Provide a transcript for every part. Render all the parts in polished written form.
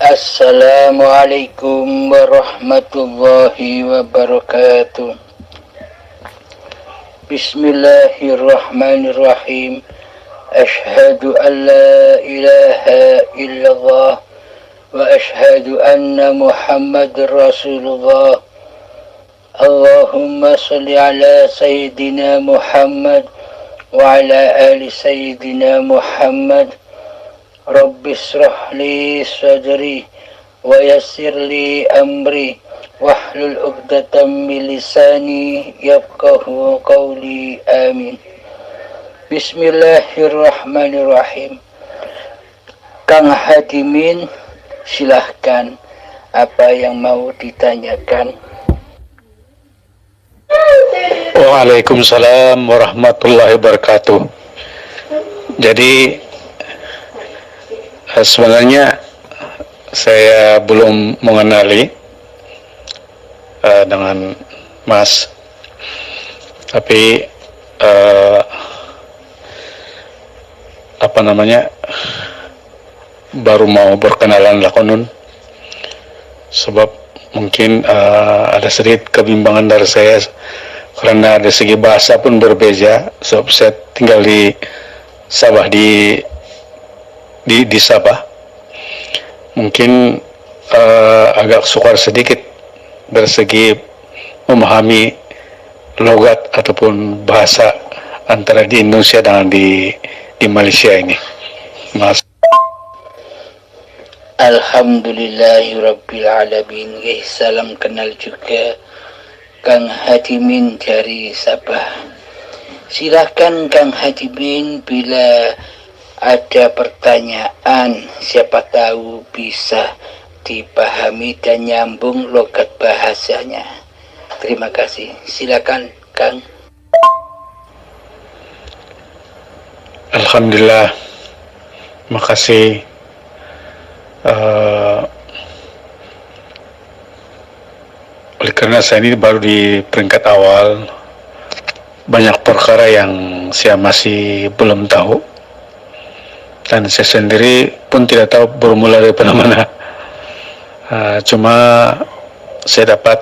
Assalamualaikum warahmatullahi wabarakatuh. Bismillahirrahmanirrahim. Ashhadu an la ilaha illallah wa ashhadu anna Muhammadar Rasulullah. Allahumma salli ala Sayyidina Muhammad wa ala ali Sayyidina Muhammad. Rabbi shrah li sadri wa yassir li amri wahlul 'uqdatam min lisani yafqahu qawli. Amin. Bismillahirrahmanirrahim. Kang Hadimin, silahkan apa yang mau ditanyakan. Waalaikumsalam warahmatullahi wabarakatuh. Jadi sebenarnya saya belum mengenali dengan Mas, tapi baru mau berkenalan lah konon, sebab mungkin ada sedikit kebimbangan dari saya karena dari segi bahasa pun berbeda. Sebab saya tinggal di Sabah, di Sabah, mungkin agak sukar sedikit dari segi memahami logat ataupun bahasa antara di Indonesia dengan di Malaysia ini, Mas. Alhamdulillahirabbil alamin. Salam kenal juga Kang Hadimin dari Sabah. Silahkan Kang Hadimin, bila ada pertanyaan, siapa tahu bisa dipahami dan nyambung logat bahasanya. Terima kasih. Silakan Kang. Alhamdulillah, makasih. Oleh karena saya ini baru di peringkat awal, banyak perkara yang saya masih belum tahu, dan saya sendiri pun tidak tahu bermula dari mana. Cuma saya dapat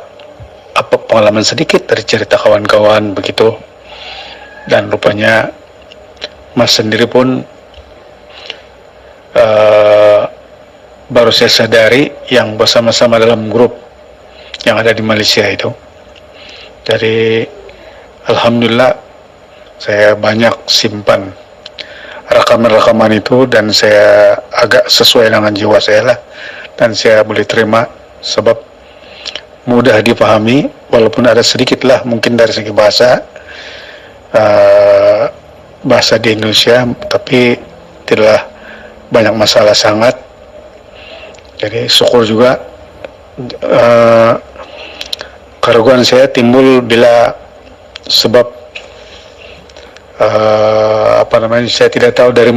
pengalaman sedikit dari cerita kawan-kawan begitu, dan rupanya Mas sendiri pun baru saya sadari yang bersama-sama dalam grup yang ada di Malaysia itu. Jadi alhamdulillah saya banyak simpan rekaman-rekaman itu, dan saya agak sesuai dengan jiwa saya lah, dan saya boleh terima sebab mudah dipahami, walaupun ada sedikit lah mungkin dari segi bahasa di Indonesia, tapi tidaklah banyak masalah sangat. Jadi syukur juga. Keraguan saya timbul bila sebab saya tidak tahu dari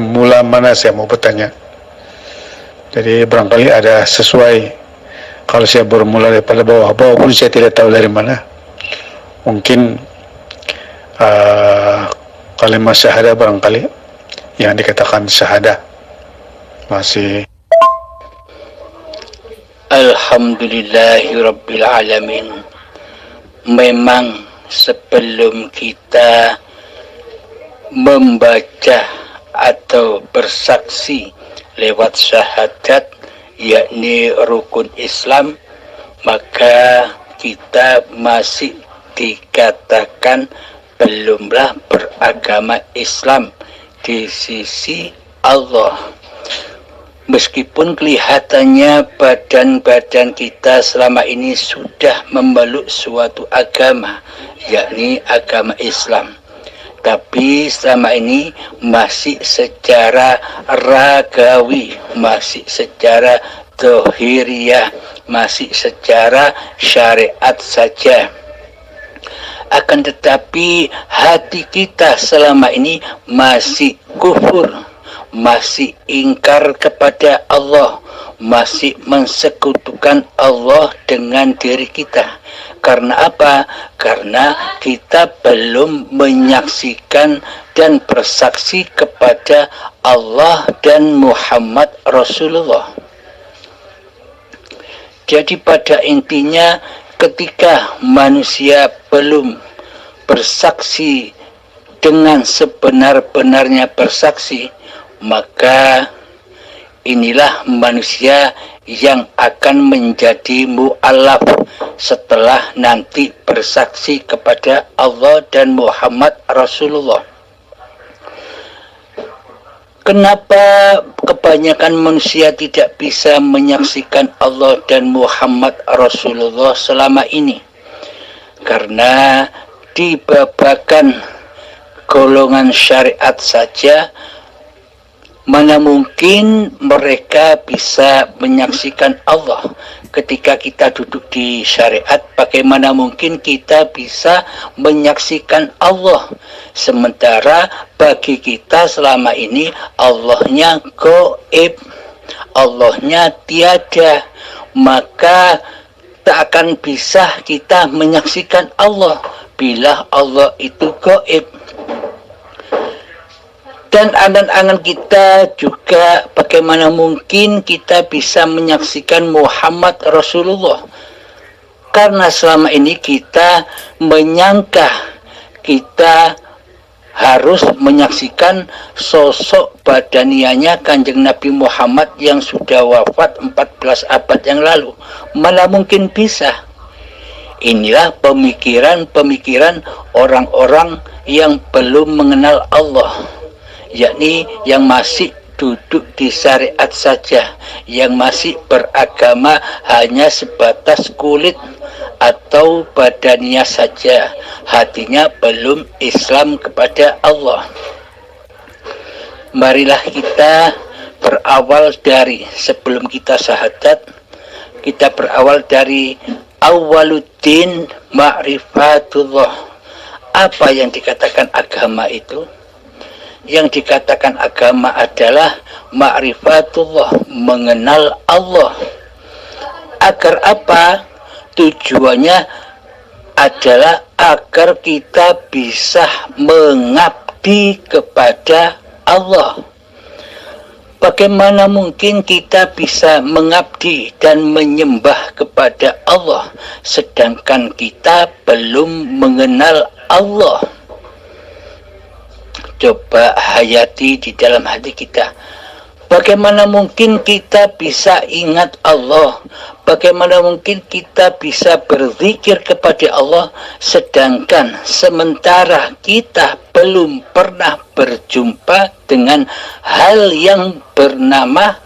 mula mana saya mau bertanya. Jadi barangkali ada sesuai kalau saya bermula daripada bawah pun saya tidak tahu dari mana. Mungkin kalimat syahadah barangkali yang dikatakan syahadah masih. Alhamdulillahirabbil alamin. Memang sebelum kita membaca atau bersaksi lewat syahadat, yakni rukun Islam, maka kita masih dikatakan belumlah beragama Islam di sisi Allah. Meskipun kelihatannya badan-badan kita selama ini sudah memeluk suatu agama, yakni agama Islam, tapi selama ini masih secara ragawi, masih secara dohiriyah, masih secara syariat saja. Akan tetapi hati kita selama ini masih kufur, masih ingkar kepada Allah, masih mensekutukan Allah dengan diri kita. Karena apa? Karena kita belum menyaksikan dan bersaksi kepada Allah dan Muhammad Rasulullah. Jadi pada intinya ketika manusia belum bersaksi dengan sebenar-benarnya bersaksi, maka inilah manusia yang akan menjadi mu'alaf setelah nanti bersaksi kepada Allah dan Muhammad Rasulullah. Kenapa kebanyakan manusia tidak bisa menyaksikan Allah dan Muhammad Rasulullah selama ini? Karena di babakan golongan syariat saja, mana mungkin mereka bisa menyaksikan Allah. Ketika kita duduk di syariat, bagaimana mungkin kita bisa menyaksikan Allah? Sementara bagi kita selama ini Allahnya gaib, Allahnya tiada, maka tak akan bisa kita menyaksikan Allah bila Allah itu gaib. Dan angan-angan kita juga bagaimana mungkin kita bisa menyaksikan Muhammad Rasulullah. Karena selama ini kita menyangka kita harus menyaksikan sosok badanianya Kanjeng Nabi Muhammad yang sudah wafat 14 abad yang lalu. Mana mungkin bisa. Inilah pemikiran-pemikiran orang-orang yang belum mengenal Allah, yakni yang masih duduk di syariat saja, yang masih beragama hanya sebatas kulit atau badannya saja, hatinya belum Islam kepada Allah. Marilah kita berawal dari, sebelum kita syahadat, kita berawal dari awaluddin ma'rifatullah. Apa yang dikatakan agama itu? Yang dikatakan agama adalah ma'rifatullah, mengenal Allah. Agar apa? Tujuannya adalah agar kita bisa mengabdi kepada Allah. Bagaimana mungkin kita bisa mengabdi dan menyembah kepada Allah sedangkan kita belum mengenal Allah? Coba hayati di dalam hati kita. Bagaimana mungkin kita bisa ingat Allah? Bagaimana mungkin kita bisa berzikir kepada Allah sedangkan sementara kita belum pernah berjumpa dengan hal yang bernama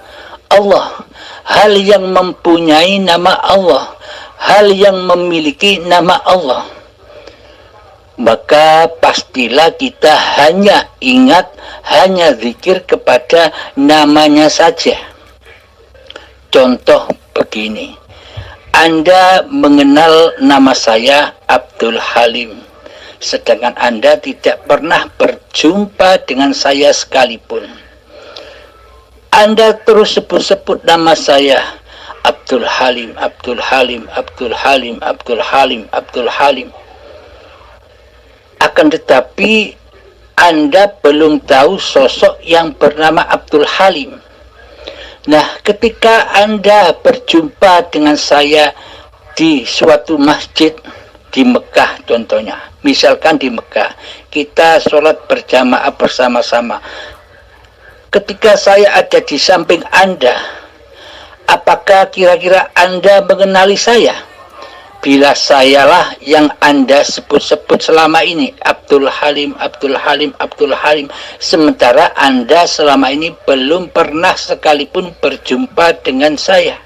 Allah, hal yang mempunyai nama Allah, hal yang memiliki nama Allah? Maka pastilah kita hanya ingat, hanya zikir kepada namanya saja. Contoh begini, Anda mengenal nama saya Abdul Halim, sedangkan Anda tidak pernah berjumpa dengan saya sekalipun. Anda terus sebut-sebut nama saya Abdul Halim, Abdul Halim, Abdul Halim, Abdul Halim, Abdul Halim. Akan tetapi Anda belum tahu sosok yang bernama Abdul Halim. Nah, ketika Anda berjumpa dengan saya di suatu masjid di Mekah contohnya, misalkan di Mekah, kita sholat berjamaah bersama-sama. Ketika saya ada di samping Anda, apakah kira-kira Anda mengenali saya? Bila sayalah yang Anda sebut-sebut selama ini, Abdul Halim, Abdul Halim, Abdul Halim, sementara Anda selama ini belum pernah sekalipun berjumpa dengan saya.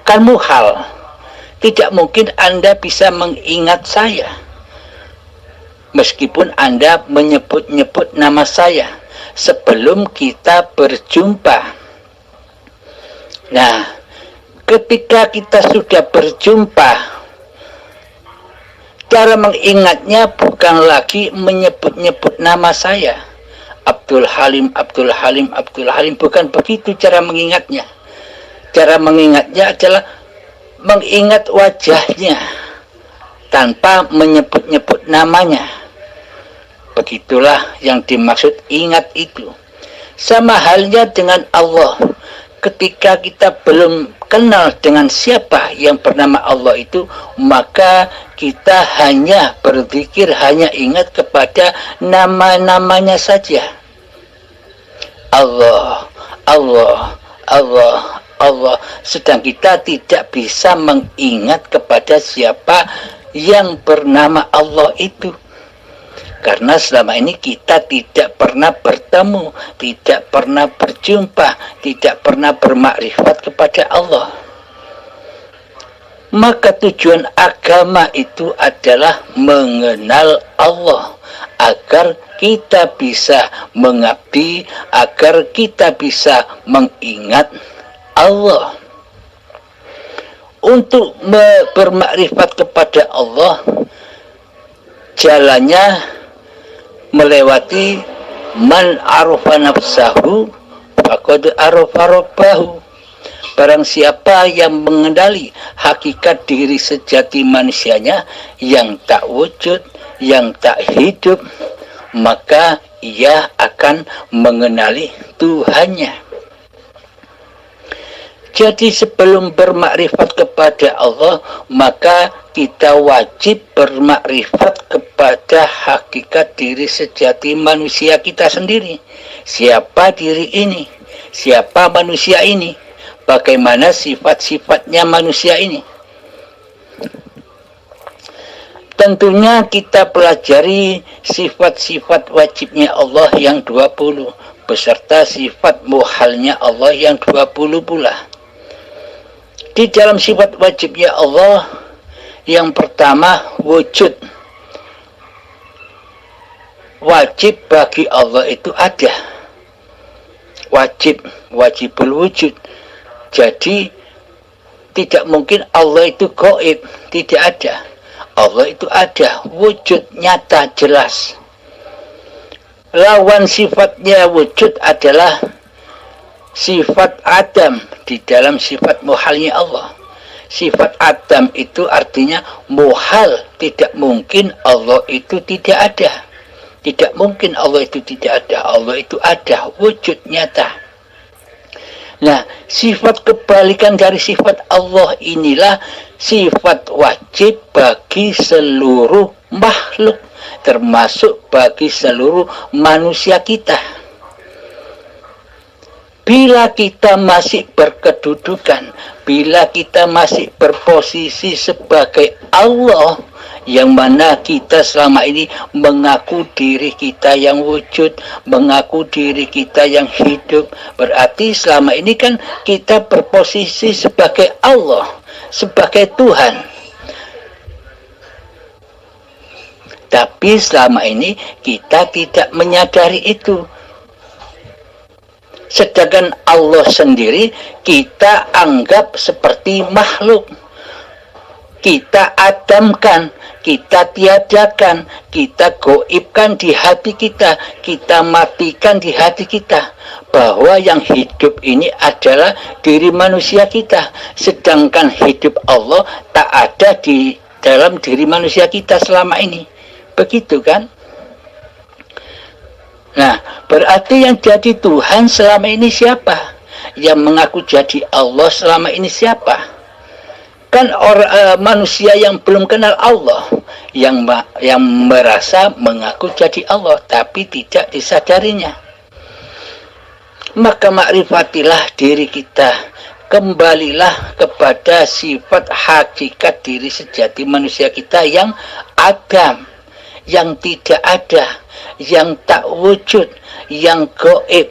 Kan muhal, tidak mungkin Anda bisa mengingat saya meskipun Anda menyebut-nyebut nama saya sebelum kita berjumpa. Nah, ketika kita sudah berjumpa, cara mengingatnya bukan lagi menyebut-nyebut nama saya. Abdul Halim, Abdul Halim, Abdul Halim. Bukan begitu cara mengingatnya. Cara mengingatnya adalah mengingat wajahnya tanpa menyebut-nyebut namanya. Begitulah yang dimaksud ingat itu. Sama halnya dengan Allah. Ketika kita belum kenal dengan siapa yang bernama Allah itu, maka kita hanya berzikir, hanya ingat kepada nama-namanya saja. Allah, Allah, Allah, Allah. Sedang kita tidak bisa mengingat kepada siapa yang bernama Allah itu. Karena selama ini kita tidak pernah bertemu, tidak pernah berjumpa, tidak pernah bermakrifat kepada Allah. Maka tujuan agama itu adalah mengenal Allah, agar kita bisa mengabdi, agar kita bisa mengingat Allah. Untuk bermakrifat kepada Allah, jalannya melewati man arafa nafsahu faqad arafa rabbahu. Barang siapa yang mengenali hakikat diri sejati manusianya yang tak wujud, yang tak hidup, maka ia akan mengenali Tuhannya. Jadi sebelum bermakrifat kepada Allah, maka kita wajib bermakrifat kepada hakikat diri sejati manusia kita sendiri. Siapa diri ini? Siapa manusia ini? Bagaimana sifat-sifatnya manusia ini? Tentunya kita pelajari sifat-sifat wajibnya Allah yang 20, beserta sifat muhalnya Allah yang 20 pula. Di dalam sifat wajibnya Allah, yang pertama wujud. Wajib bagi Allah itu ada. Wajibul wujud. Jadi tidak mungkin Allah itu gaib, tidak ada. Allah itu ada, wujud nyata jelas. Lawan sifatnya wujud adalah sifat Adam di dalam sifat muhalnya Allah. Sifat Adam itu artinya muhal, tidak mungkin Allah itu tidak ada. Tidak mungkin Allah itu tidak ada. Allah itu ada, wujud nyata. Nah, sifat kebalikan dari sifat Allah inilah sifat wajib bagi seluruh makhluk, termasuk bagi seluruh manusia kita. Bila kita masih berkedudukan, bila kita masih berposisi sebagai Allah, yang mana kita selama ini mengaku diri kita yang wujud, mengaku diri kita yang hidup, berarti selama ini kan kita berposisi sebagai Allah, sebagai Tuhan. Tapi selama ini kita tidak menyadari itu. Sedangkan Allah sendiri kita anggap seperti makhluk. Kita adamkan, kita tiadakan, kita goibkan di hati kita, kita matikan di hati kita. Bahwa yang hidup ini adalah diri manusia kita. Sedangkan hidup Allah tak ada di dalam diri manusia kita selama ini. Begitu kan? Nah, berarti yang jadi Tuhan selama ini siapa? Yang mengaku jadi Allah selama ini siapa? Kan manusia yang belum kenal Allah, yang merasa mengaku jadi Allah, tapi tidak disadarinya. Maka makrifatilah diri kita. Kembalilah kepada sifat hakikat diri sejati manusia kita yang Adam, yang tidak ada, yang tak wujud, yang gaib.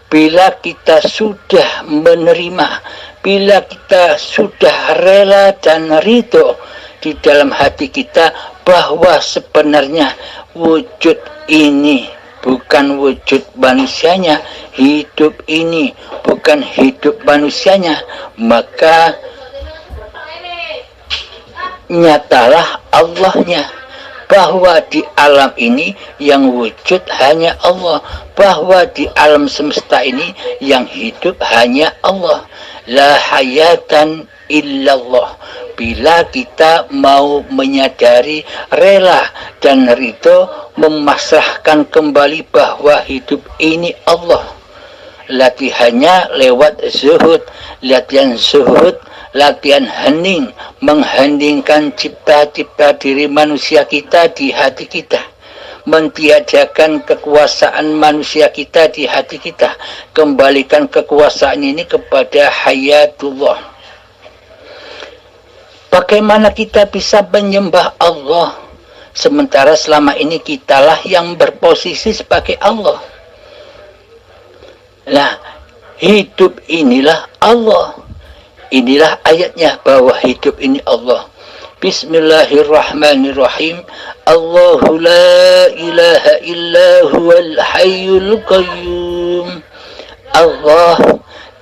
Bila kita sudah menerima, bila kita sudah rela dan ridho di dalam hati kita bahwa sebenarnya wujud ini bukan wujud manusianya, hidup ini bukan hidup manusianya, maka nyatalah Allahnya, bahwa di alam ini yang wujud hanya Allah, bahwa di alam semesta ini yang hidup hanya Allah. La hayatan illallah. Bila kita mau menyadari, rela dan ridho memasrahkan kembali bahwa hidup ini Allah, latihannya lewat zuhud, latihan zuhud, latihan hening, mengheningkan cipta-cipta diri manusia kita di hati kita, mentiadakan kekuasaan manusia kita di hati kita, kembalikan kekuasaan ini kepada hayatullah. Bagaimana kita bisa menyembah Allah sementara selama ini kitalah yang berposisi sebagai Allah? Nah, hidup inilah Allah. Inilah ayatnya bahwa hidup ini Allah. Bismillahirrahmanirrahim. Allahu la ilaha illa huwal hayyul qayyum. Allah,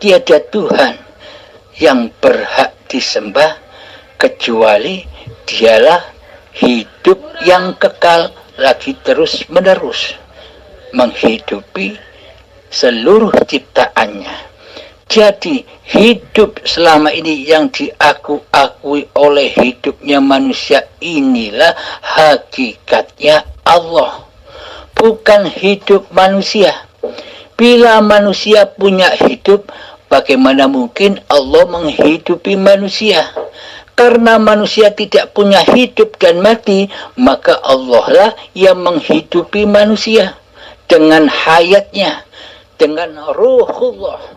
tiada Tuhan yang berhak disembah kecuali dialah hidup yang kekal lagi terus menerus menghidupi seluruh ciptaannya. Jadi hidup selama ini yang diakui oleh hidupnya manusia inilah hakikatnya Allah, bukan hidup manusia. Bila manusia punya hidup, bagaimana mungkin Allah menghidupi manusia? Karena manusia tidak punya hidup dan mati, maka Allah lah yang menghidupi manusia dengan hayatnya, dengan ruhullah.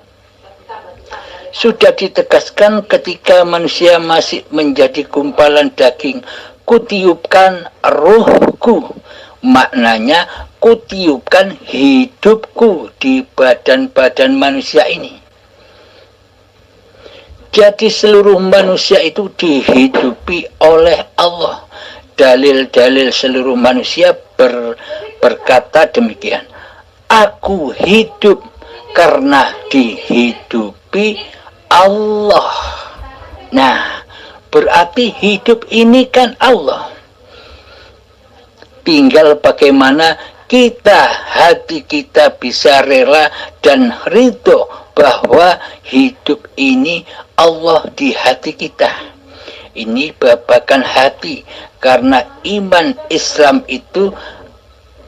Sudah ditegaskan ketika manusia masih menjadi gumpalan daging, kutiupkan ruhku, maknanya kutiupkan hidupku di badan-badan manusia ini. Jadi seluruh manusia itu dihidupi oleh Allah. Dalil-dalil seluruh manusia berkata demikian. Aku hidup karena dihidupi Allah. Nah, berarti hidup ini kan Allah. Tinggal bagaimana hati kita bisa rela dan ridho bahwa hidup ini Allah di hati kita. Ini babakan hati, karena iman Islam itu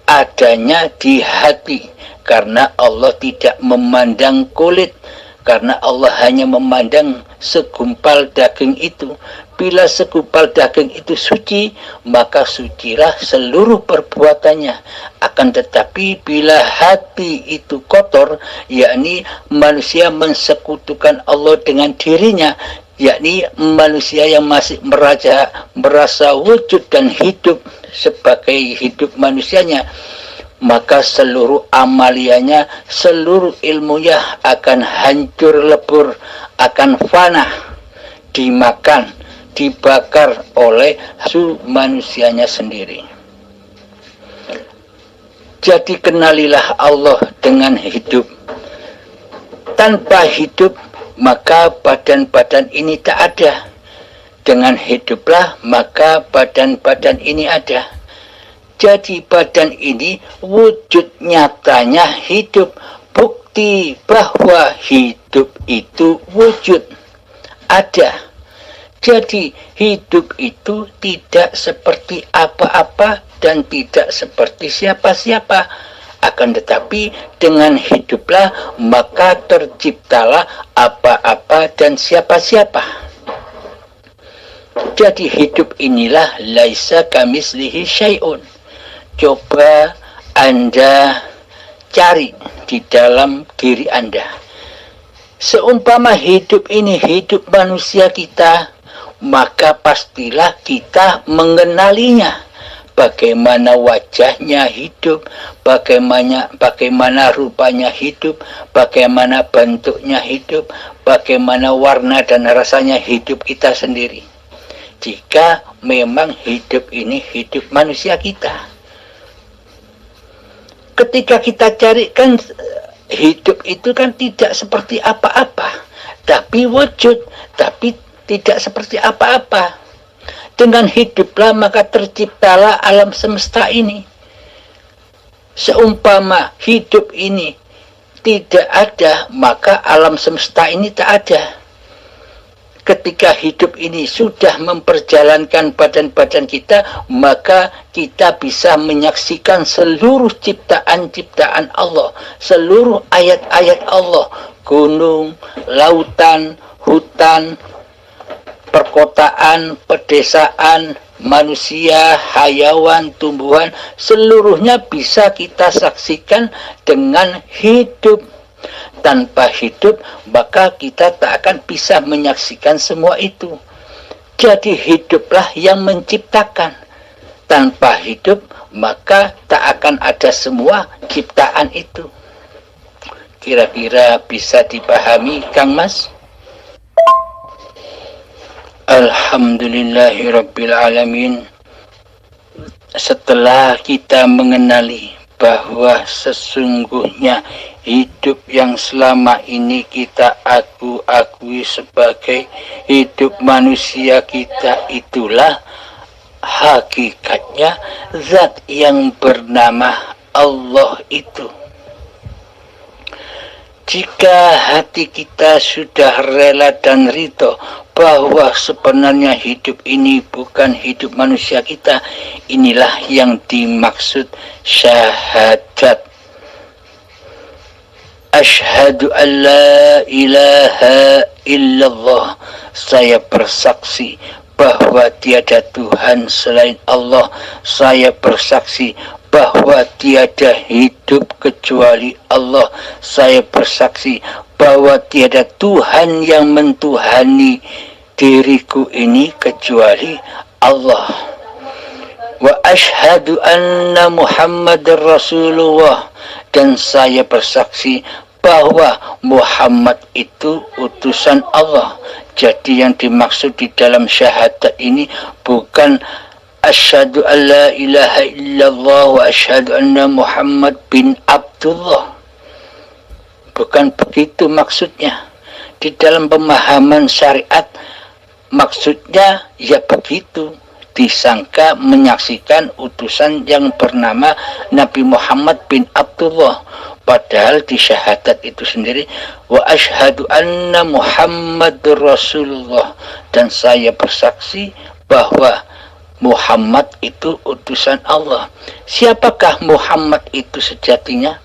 adanya di hati, karena Allah tidak memandang kulit, karena Allah hanya memandang segumpal daging itu. Bila segumpal daging itu suci, maka sucilah seluruh perbuatannya. Akan tetapi bila hati itu kotor, yakni manusia mensekutukan Allah dengan dirinya, yakni manusia yang masih merasa wujud dan hidup sebagai hidup manusianya, maka seluruh amaliannya, seluruh ilmunya akan hancur lebur, akan fana, dimakan, dibakar oleh manusianya sendiri. Jadi kenalilah Allah dengan hidup. Tanpa hidup, maka badan-badan ini tak ada. Dengan hiduplah, maka badan-badan ini ada. Jadi badan ini wujud nyatanya hidup. Bukti bahwa hidup itu wujud. Ada. Jadi hidup itu tidak seperti apa-apa dan tidak seperti siapa-siapa. Akan tetapi dengan hiduplah maka terciptalah apa-apa dan siapa-siapa. Jadi hidup inilah laisa kamislihi syai'un. Coba Anda cari di dalam diri Anda. Seumpama hidup ini hidup manusia kita, maka pastilah kita mengenalinya. Bagaimana wajahnya hidup, bagaimana rupanya hidup, bagaimana bentuknya hidup, bagaimana warna dan rasanya hidup kita sendiri. Jika memang hidup ini hidup manusia kita. Ketika kita carikan hidup itu kan tidak seperti apa-apa, tapi wujud, tapi tidak seperti apa-apa. Dengan hiduplah maka terciptalah alam semesta ini. Seumpama hidup ini tidak ada, maka alam semesta ini tak ada. ketika hidup ini sudah memperjalankan badan-badan kita, maka kita bisa menyaksikan seluruh ciptaan-ciptaan Allah, seluruh ayat-ayat Allah, gunung, lautan, hutan, perkotaan, pedesaan, manusia, hayawan, tumbuhan, seluruhnya bisa kita saksikan dengan hidup. Tanpa hidup, maka kita tak akan bisa menyaksikan semua itu. Jadi hiduplah yang menciptakan. Tanpa hidup, maka tak akan ada semua ciptaan itu. Kira-kira bisa dipahami, Kang Mas? Alhamdulillahirrabbilalamin. Setelah kita mengenali bahwa sesungguhnya hidup yang selama ini kita akui sebagai hidup manusia kita, itulah hakikatnya zat yang bernama Allah itu. Jika hati kita sudah rela dan ridho bahwa sebenarnya hidup ini bukan hidup manusia kita, inilah yang dimaksud syahadat. Asyhadu an la ilaha illallah. Saya bersaksi bahwa tiada Tuhan selain Allah. Saya bersaksi bahwa tiada hidup kecuali Allah. Saya bersaksi bahwa tiada Tuhan yang mentuhani diriku ini kecuali Allah. Wa asyhadu anna Muhammadar Rasulullah. Dan saya bersaksi bahwa Muhammad itu utusan Allah. Jadi yang dimaksud di dalam syahadat ini bukan asyhadu an la ilaha illallah wa asyhadu anna Muhammad bin Abdullah. Bukan begitu maksudnya. Di dalam pemahaman syariat, maksudnya ya begitu. Disangka menyaksikan utusan yang bernama Nabi Muhammad bin Abdullah. Padahal di syahadat itu sendiri, wa asyhadu anna Muhammadur Rasulullah. Dan saya bersaksi bahwa Muhammad itu utusan Allah. Siapakah Muhammad itu sejatinya?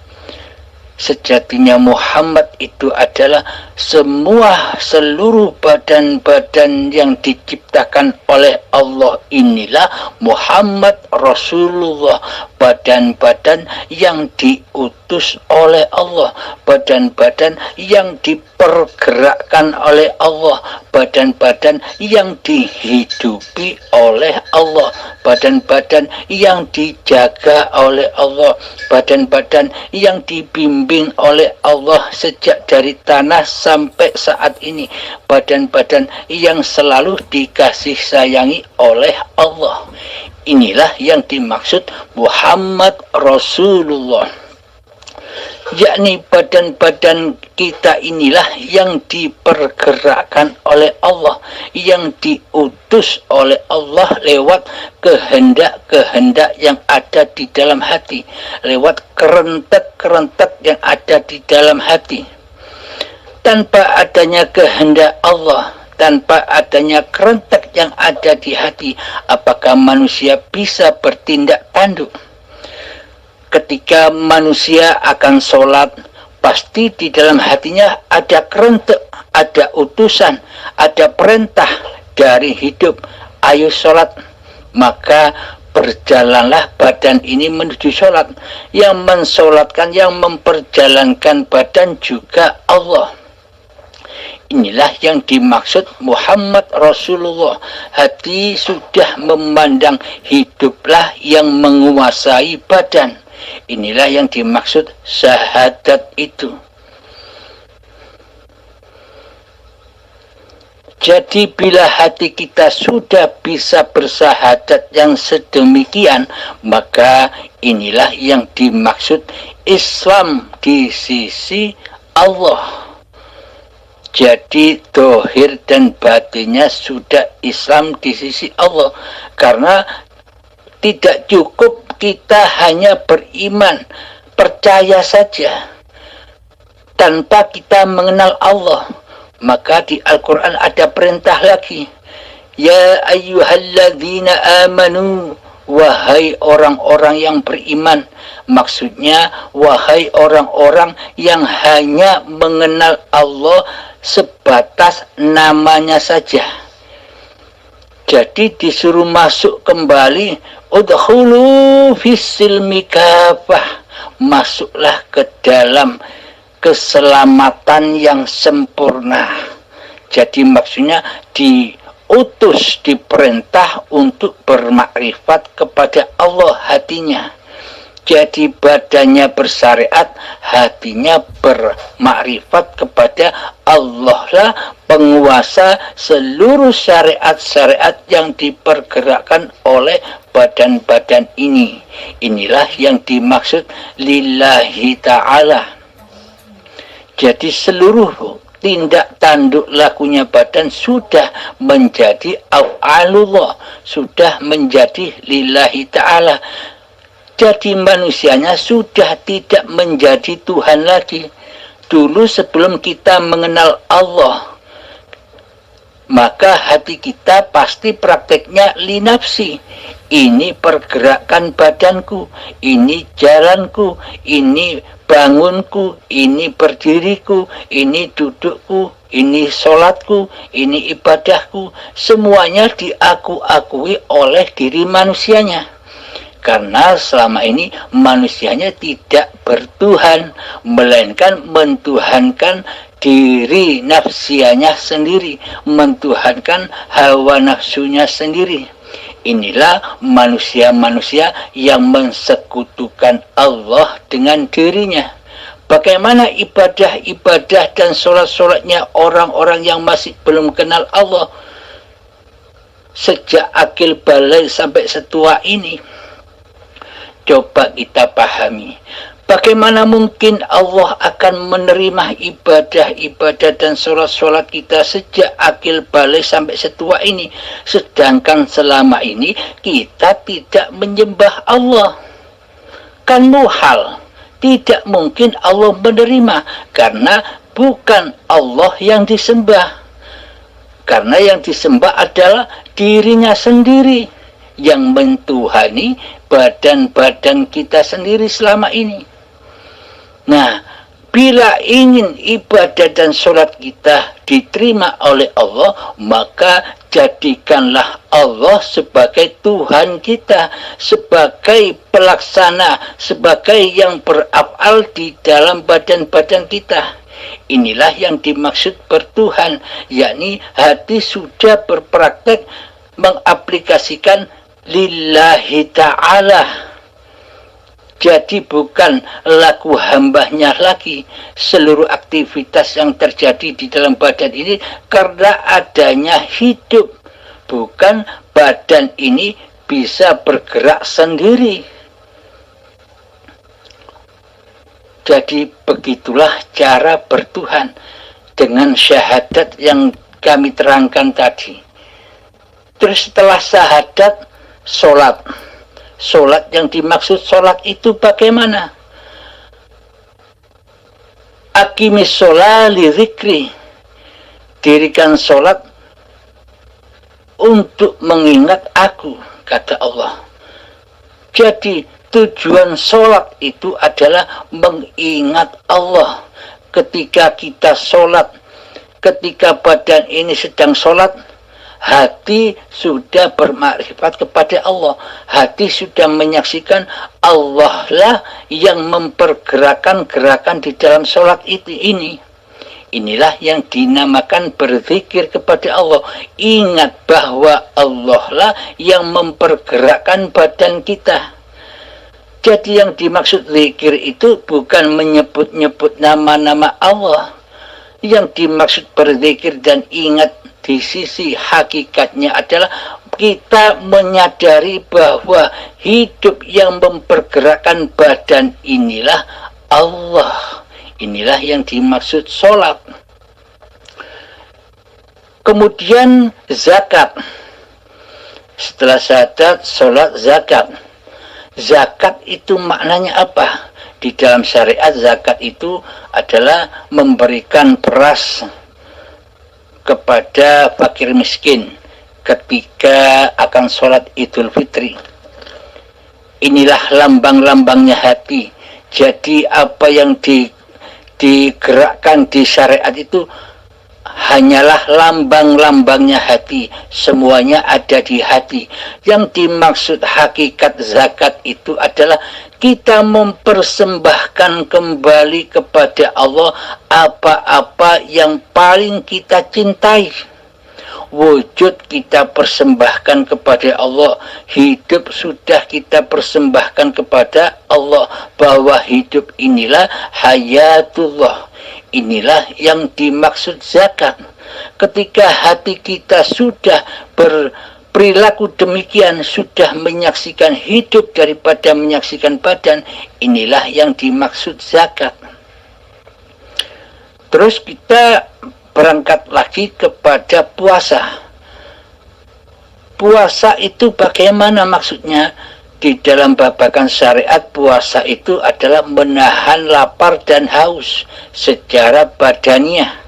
Sejatinya Muhammad itu adalah seluruh badan-badan yang diciptakan oleh Allah. Inilah Muhammad Rasulullah, badan-badan yang diutus oleh Allah, badan-badan yang dipergerakkan oleh Allah, badan-badan yang dihidupi oleh Allah, badan-badan yang dijaga oleh Allah, badan-badan yang dibimbing oleh Allah sejak dari tanah sampai saat ini, badan-badan yang selalu dikasih sayangi oleh Allah. Inilah yang dimaksud Muhammad Rasulullah. Yakni badan-badan kita inilah yang dipergerakkan oleh Allah, yang diutus oleh Allah lewat kehendak-kehendak yang ada di dalam hati, lewat kerentak-kerentak yang ada di dalam hati. Tanpa adanya kehendak Allah, tanpa adanya kerentak yang ada di hati, apakah manusia bisa bertindak tanduk? Ketika manusia akan sholat, pasti di dalam hatinya ada kerentak, ada utusan, ada perintah dari hidup, ayo sholat. Maka berjalanlah badan ini menuju sholat. Yang mensolatkan, yang memperjalankan badan juga Allah. Inilah yang dimaksud Muhammad Rasulullah. Hati sudah memandang hiduplah yang menguasai badan. Inilah yang dimaksud syahadat itu. Jadi bila hati kita sudah bisa bersahadat yang sedemikian, maka inilah yang dimaksud Islam di sisi Allah. Jadi dohir dan batinnya sudah Islam di sisi Allah. Karena tidak cukup kita hanya beriman, percaya saja tanpa kita mengenal Allah. Maka di Al-Quran ada perintah lagi. Ya ayyuhalladzina amanu, wahai orang-orang yang beriman. Maksudnya, wahai orang-orang yang hanya mengenal Allah sebatas namanya saja. Jadi disuruh masuk kembali, udkhulu fis-silmi kafah, masuklah ke dalam keselamatan yang sempurna. Jadi maksudnya diutus, diperintah untuk bermakrifat kepada Allah hatinya. Jadi badannya bersyariat, hatinya bermakrifat kepada Allah lah penguasa seluruh syariat-syariat yang dipergerakkan oleh badan-badan ini. Inilah yang dimaksud lillahi ta'ala. Jadi seluruh tindak tanduk lakunya badan sudah menjadi af'alullah, sudah menjadi lillahi ta'ala. Jadi manusianya sudah tidak menjadi Tuhan lagi. Dulu sebelum kita mengenal Allah, maka hati kita pasti prakteknya linafsi. Ini pergerakan badanku, ini jalanku, ini bangunku, ini berdiriku, ini dudukku, ini sholatku, ini ibadahku. Semuanya diaku-akui oleh diri manusianya. Karena selama ini manusianya tidak bertuhan, melainkan mentuhankan diri nafsianya sendiri, mentuhankan hawa nafsunya sendiri. Inilah manusia-manusia yang mensekutukan Allah dengan dirinya. Bagaimana ibadah-ibadah dan sholat-sholatnya orang-orang yang masih belum kenal Allah sejak akil balik sampai setua ini? Coba kita pahami. Bagaimana mungkin Allah akan menerima ibadah-ibadah dan sholat-sholat kita sejak akil balik sampai setua ini, sedangkan selama ini kita tidak menyembah Allah? Kan muhal, tidak mungkin Allah menerima, karena bukan Allah yang disembah. Karena yang disembah adalah dirinya sendiri yang mentuhani badan-badan kita sendiri selama ini. Nah, bila ingin ibadah dan sholat kita diterima oleh Allah, maka jadikanlah Allah sebagai Tuhan kita, sebagai pelaksana, sebagai yang beraf'al di dalam badan-badan kita. Inilah yang dimaksud bertuhan, yakni hati sudah berpraktek mengaplikasikan lillahi ta'ala. Jadi bukan laku hambanya lagi. Seluruh aktivitas yang terjadi di dalam badan ini karena adanya hidup. Bukan badan ini bisa bergerak sendiri. Jadi begitulah cara bertuhan dengan syahadat yang kami terangkan tadi. Terus setelah syahadat, sholat. Sholat yang dimaksud sholat itu bagaimana? Aqimis sholat li dzikri. Dirikan sholat untuk mengingat aku, kata Allah. Jadi tujuan sholat itu adalah mengingat Allah. Ketika kita sholat, ketika badan ini sedang sholat, hati sudah bermakrifat kepada Allah. Hati sudah menyaksikan Allah lah yang mempergerakkan gerakan di dalam sholat ini. Inilah yang dinamakan berzikir kepada Allah. Ingat bahwa Allah lah yang mempergerakkan badan kita. Jadi yang dimaksud zikir itu bukan menyebut-nyebut nama-nama Allah. Yang dimaksud berzikir dan ingat di sisi hakikatnya adalah kita menyadari bahwa hidup yang mempergerakkan badan inilah Allah. Inilah yang dimaksud sholat. Kemudian zakat. Setelah syahadat, sholat, zakat. Zakat itu maknanya apa? Di dalam syariat zakat itu adalah memberikan beras kepada fakir miskin ketika akan sholat Idul Fitri. Inilah lambang-lambangnya hati. Jadi apa yang digerakkan di syariat itu hanyalah lambang-lambangnya hati. Semuanya ada di hati. Yang dimaksud hakikat zakat itu adalah kita mempersembahkan kembali kepada Allah apa-apa yang paling kita cintai. Wujud kita persembahkan kepada Allah, hidup sudah kita persembahkan kepada Allah, bahwa hidup inilah hayatullah. Inilah yang dimaksud zakat. Ketika hati kita sudah berperilaku demikian, sudah menyaksikan hidup daripada menyaksikan badan, inilah yang dimaksud zakat. Terus kita berangkat lagi kepada puasa. Puasa itu bagaimana maksudnya? Di dalam babakan syariat, puasa itu adalah menahan lapar dan haus secara badaniah.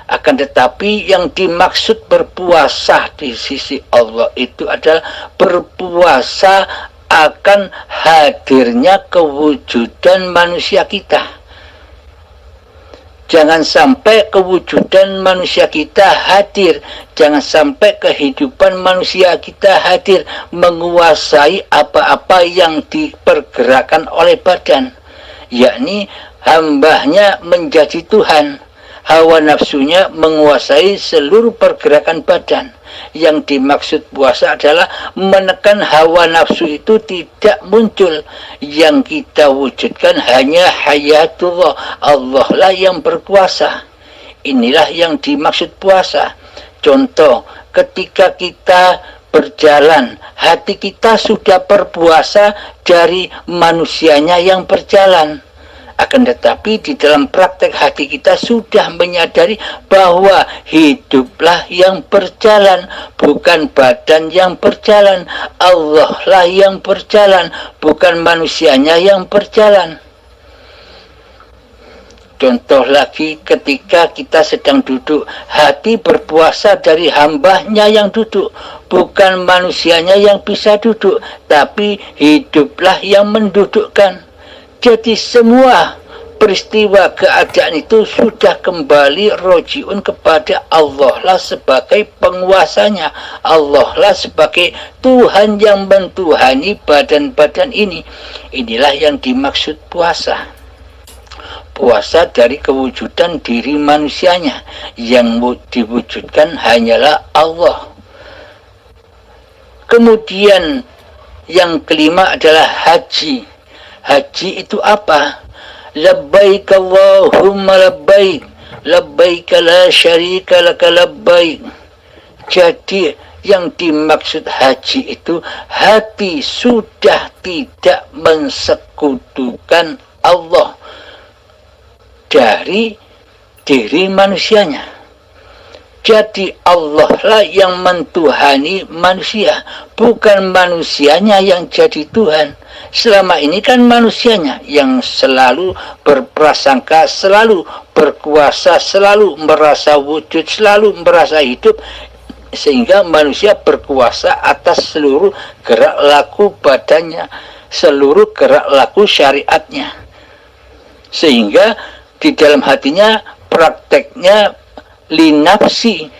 Akan tetapi yang dimaksud berpuasa di sisi Allah itu adalah berpuasa akan hadirnya kewujudan manusia kita. Jangan sampai kewujudan manusia kita hadir, jangan sampai kehidupan manusia kita hadir menguasai apa-apa yang dipergerakan oleh badan, yakni hambanya menjadi Tuhan, hawa nafsunya menguasai seluruh pergerakan badan. Yang dimaksud puasa adalah menekan hawa nafsu itu tidak muncul. Yang kita wujudkan hanya hayatullah, Allah lah yang berkuasa. Inilah yang dimaksud puasa. Contoh, ketika kita berjalan, hati kita sudah berpuasa dari manusianya yang berjalan. Akan tetapi di dalam praktek hati kita sudah menyadari bahwa hiduplah yang berjalan, bukan badan yang berjalan. Allah lah yang berjalan, bukan manusianya yang berjalan. Contoh lagi, ketika kita sedang duduk, hati berpuasa dari hambanya yang duduk, bukan manusianya yang bisa duduk, tapi hiduplah yang mendudukkan. Jadi semua peristiwa keadaan itu sudah kembali rojiun kepada Allah lah sebagai penguasanya. Allah lah sebagai Tuhan yang mentuhani badan-badan ini. Inilah yang dimaksud puasa. Puasa dari kewujudan diri manusianya. Yang diwujudkan hanyalah Allah. Kemudian yang kelima adalah haji. Haji itu apa? Labbaik Allahumma labbaik, labbaik la syarika laka labbaik. Jadi yang dimaksud haji itu hati sudah tidak mensekutukan Allah dari diri manusianya. Jadi Allah lah yang mentuhani manusia, bukan manusianya yang jadi Tuhan. Selama ini kan manusianya yang selalu berprasangka, selalu berkuasa, selalu merasa wujud, selalu merasa hidup, sehingga manusia berkuasa atas seluruh gerak laku badannya, seluruh gerak laku syariatnya. Sehingga di dalam hatinya prakteknya linafsi,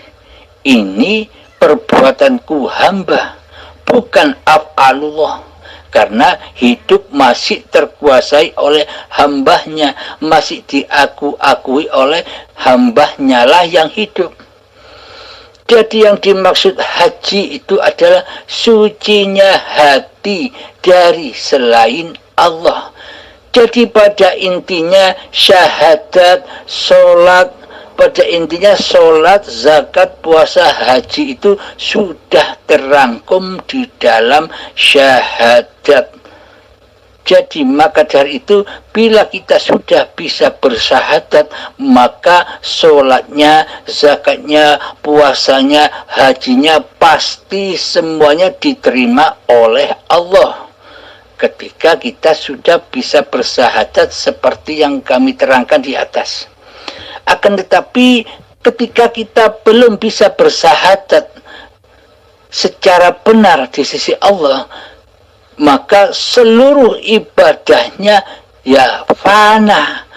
ini perbuatanku hamba, bukan af'alullah. Karena hidup masih terkuasai oleh hambanya, masih diakui oleh hambanya lah yang hidup. Jadi yang dimaksud haji itu adalah sucinya hati dari selain Allah. Jadi pada intinya syahadat, sholat, pada intinya sholat, zakat, puasa, haji itu sudah terangkum di dalam syahadat. Jadi maka dari itu bila kita sudah bisa bersyahadat, maka sholatnya, zakatnya, puasanya, hajinya pasti semuanya diterima oleh Allah. Ketika kita sudah bisa bersyahadat seperti yang kami terangkan di atas. Akan tetapi ketika kita belum bisa bersahadat secara benar di sisi Allah, maka seluruh ibadahnya ya fana,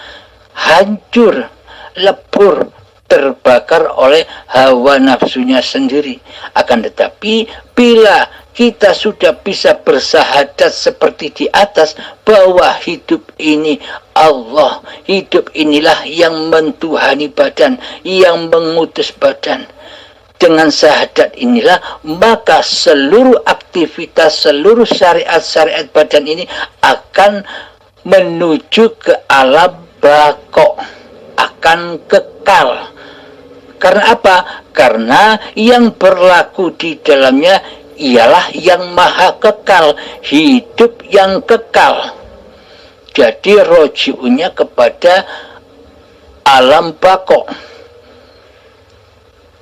hancur, lebur, terbakar oleh hawa nafsunya sendiri. Akan tetapi bila kita sudah bisa bersahadat seperti di atas, bahwa hidup ini Allah, hidup inilah yang mentuhani badan, yang mengutus badan. Dengan syahadat inilah, maka seluruh aktivitas, seluruh syariat-syariat badan ini akan menuju ke alam baqo, akan kekal. Karena apa? Karena yang berlaku di dalamnya ialah yang maha kekal, hidup yang kekal. Jadi roji'unya kepada alam baqo.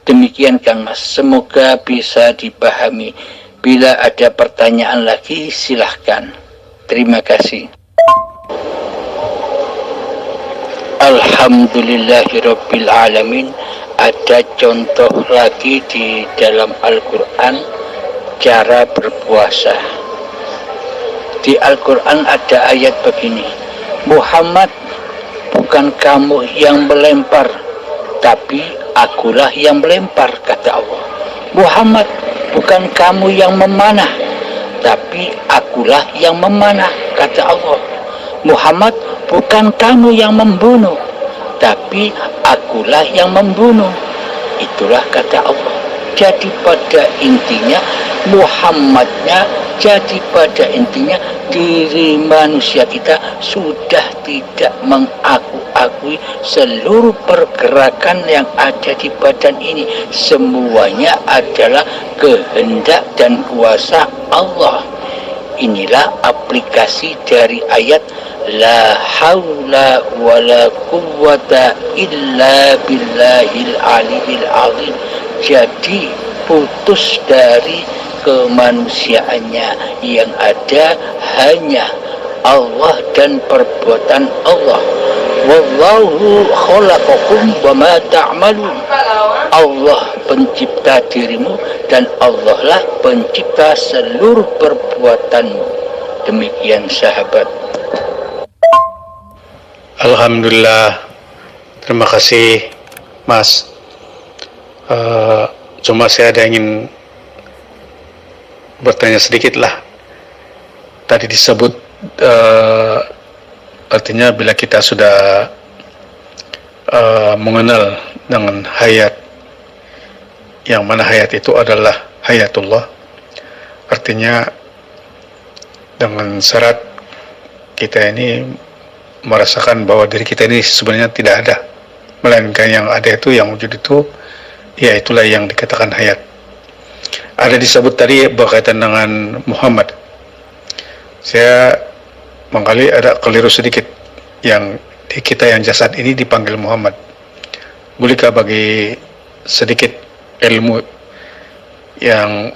Demikian Kang Mas, semoga bisa dipahami. Bila ada pertanyaan lagi silahkan. Terima kasih. Alhamdulillahirabbil alamin. Ada contoh lagi di dalam Al-Quran cara berpuasa. Di Al-Quran ada ayat begini, Muhammad, bukan kamu yang melempar, tapi akulah yang melempar, kata Allah. Muhammad, bukan kamu yang memanah, tapi akulah yang memanah, kata Allah. Muhammad, bukan kamu yang membunuh, tapi akulah yang membunuh. Itulah kata Allah. Jadi pada intinya Muhammadnya, jadi pada intinya diri manusia kita sudah tidak mengaku-akui seluruh pergerakan yang ada di badan ini. Semuanya adalah kehendak dan kuasa Allah. Inilah aplikasi dari ayat la haula wala quwwata illa billahil aliyil azim. Jadi putus dari kemanusiaannya, yang ada hanya Allah dan perbuatan Allah. Wallahu khalaqakum wama ta'malun. Allah pencipta dirimu dan Allah lah pencipta seluruh perbuatanmu. Demikian sahabat. Alhamdulillah, terima kasih Mas. Cuma saya ada ingin bertanya sedikit lah. Tadi disebut artinya bila kita sudah mengenal dengan hayat, yang mana hayat itu adalah hayatullah, artinya dengan syarat kita ini merasakan bahwa diri kita ini sebenarnya tidak ada, melainkan yang ada itu, yang wujud itu, ya itulah yang dikatakan hayat. Ada disebut tadi berkaitan dengan Muhammad. Saya mengkali ada keliru sedikit, yang di kita yang jasad ini dipanggil Muhammad. Bolehkah bagi sedikit ilmu yang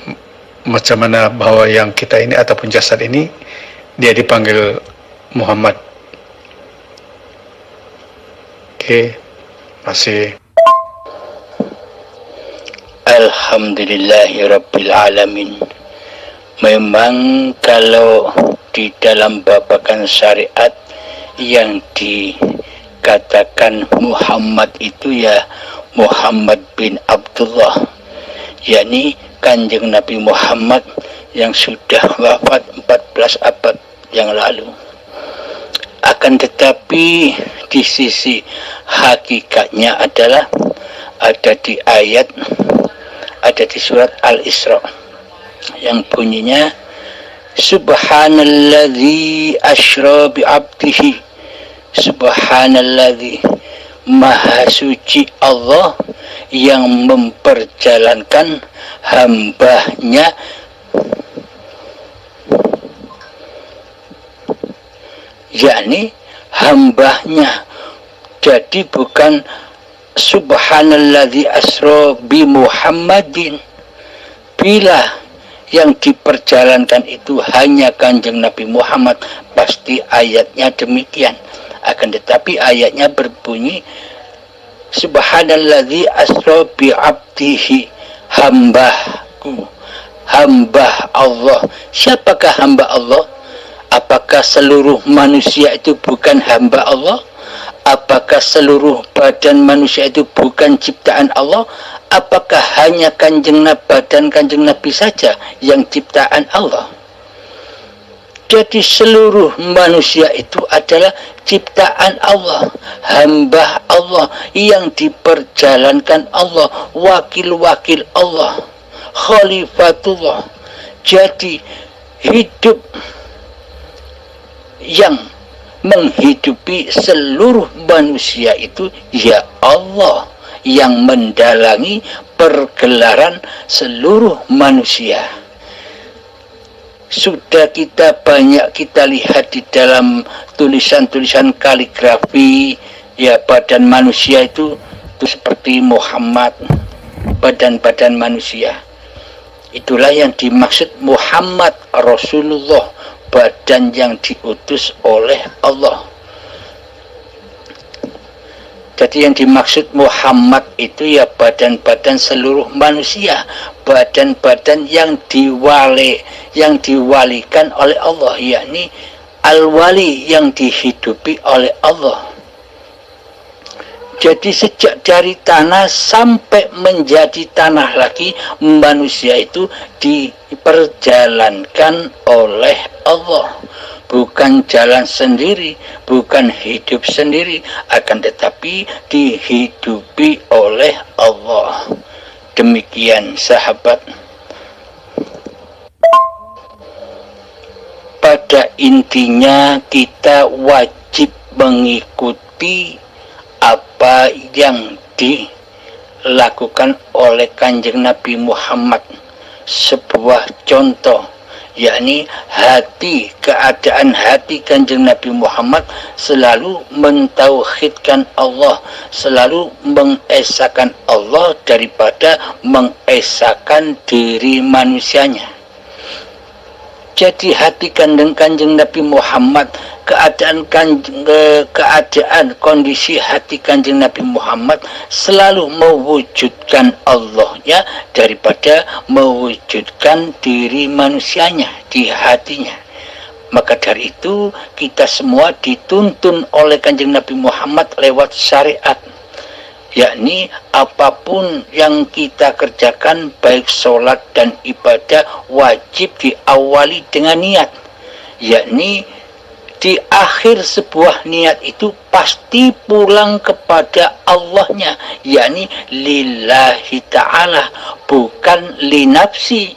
macam mana bahwa yang kita ini ataupun jasad ini dia dipanggil Muhammad? Oke, masih. Alhamdulillahirabbil alamin. Memang kalau di dalam babakan syariat yang dikatakan Muhammad itu ya Muhammad bin Abdullah, yakni Kanjeng Nabi Muhammad yang sudah wafat 14 abad yang lalu. Akan tetapi di sisi hakikatnya adalah ada di ayat, ada di surat Al-Isra yang bunyinya Subhanalladzi asra bi'abdihi. Subhanalladzi, maha suci Allah yang memperjalankan hambanya, yakni hambanya. Jadi bukan Subhanalladzi asra bi Muhammadin. Bila yang diperjalankan itu hanya Kanjeng Nabi Muhammad, pasti ayatnya demikian. Akan tetapi ayatnya berbunyi Subhanalladzi asra bi 'abdihi, hambaku, hamba Allah. Siapakah hamba Allah? Apakah seluruh manusia itu bukan hamba Allah? Apakah seluruh badan manusia itu bukan ciptaan Allah? Apakah hanya badan kanjeng Nabi saja yang ciptaan Allah? Jadi seluruh manusia itu adalah ciptaan Allah, hamba Allah yang diperjalankan Allah, wakil-wakil Allah, khalifatullah. Jadi hidup yang menghidupi seluruh manusia itu ya Allah, yang mendalangi pergelaran seluruh manusia. Sudah banyak kita lihat di dalam tulisan-tulisan kaligrafi, ya, badan manusia itu seperti Muhammad, badan-badan manusia. Itulah yang dimaksud Muhammad Rasulullah, badan yang diutus oleh Allah. Jadi yang dimaksud Muhammad itu ya badan-badan seluruh manusia, badan-badan yang diwalikan oleh Allah, yakni al-wali, yang dihidupi oleh Allah. Jadi sejak dari tanah sampai menjadi tanah lagi, manusia itu diperjalankan oleh Allah. Bukan jalan sendiri, bukan hidup sendiri, akan tetapi dihidupi oleh Allah. Demikian sahabat. Pada intinya kita wajib mengikuti apa yang dilakukan oleh kanjeng Nabi Muhammad. Sebuah contoh, yakni keadaan hati kanjeng Nabi Muhammad selalu mentauhidkan Allah, selalu mengesahkan Allah daripada mengesahkan diri manusianya. Jadi hati kanjeng Nabi Muhammad, keadaan kondisi hati kanjeng Nabi Muhammad selalu mewujudkan Allahnya daripada mewujudkan diri manusianya di hatinya. Maka dari itu kita semua dituntun oleh kanjeng Nabi Muhammad lewat syariat, yakni apapun yang kita kerjakan, baik sholat dan ibadah, wajib diawali dengan niat, yakni di akhir sebuah niat itu pasti pulang kepada Allahnya, yakni lillahi ta'ala, bukan linafsi.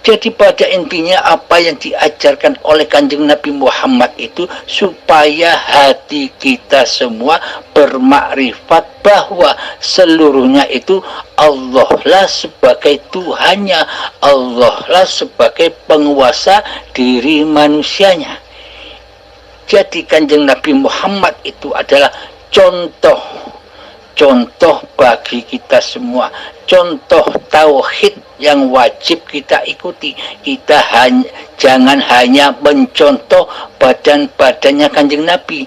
Jadi pada intinya apa yang diajarkan oleh kanjeng Nabi Muhammad itu supaya hati kita semua bermakrifat bahwa seluruhnya itu Allah lah sebagai Tuhannya, Allah lah sebagai penguasa diri manusianya. Jadi kanjeng Nabi Muhammad itu adalah contoh bagi kita semua, contoh tauhid yang wajib kita ikuti. Kita jangan hanya mencontoh badan-badannya kanjeng Nabi,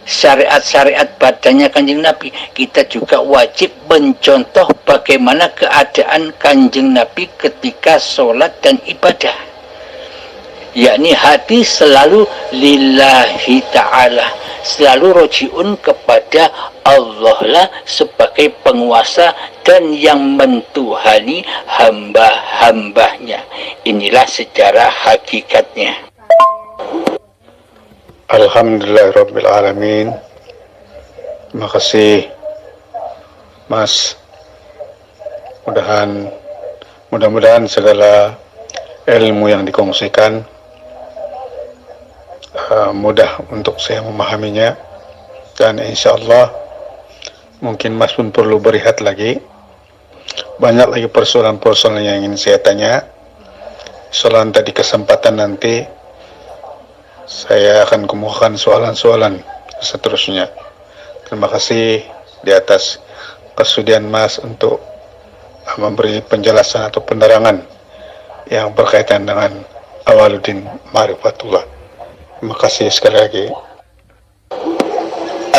syariat-syariat badannya kanjeng Nabi. Kita juga wajib mencontoh bagaimana keadaan kanjeng Nabi ketika sholat dan ibadah, yakni hati selalu lillahi ta'ala, selalu rojiun kepada Allah lah sebagai penguasa dan yang mentuhani hamba-hambanya. Inilah sejarah hakikatnya. Alhamdulillahirrabbilalamin. Terima kasih Mas. Mudah-mudahan segala ilmu yang dikongsikan mudah untuk saya memahaminya, dan insya Allah mungkin Mas pun perlu berehat lagi. Banyak lagi persoalan-persoalan yang ingin saya tanya. Soalan tadi kesempatan nanti saya akan kemukakan soalan-soalan seterusnya. Terima kasih di atas kesudian Mas untuk memberi penjelasan atau penerangan yang berkaitan dengan Awaluddin Ma'rifatullah. Terima kasih sekali lagi.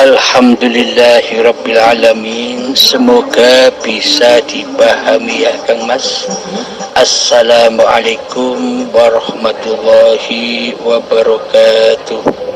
Alhamdulillahirrabbilalamin. Semoga bisa dipahami ya Kang Mas. Assalamualaikum warahmatullahi wabarakatuh.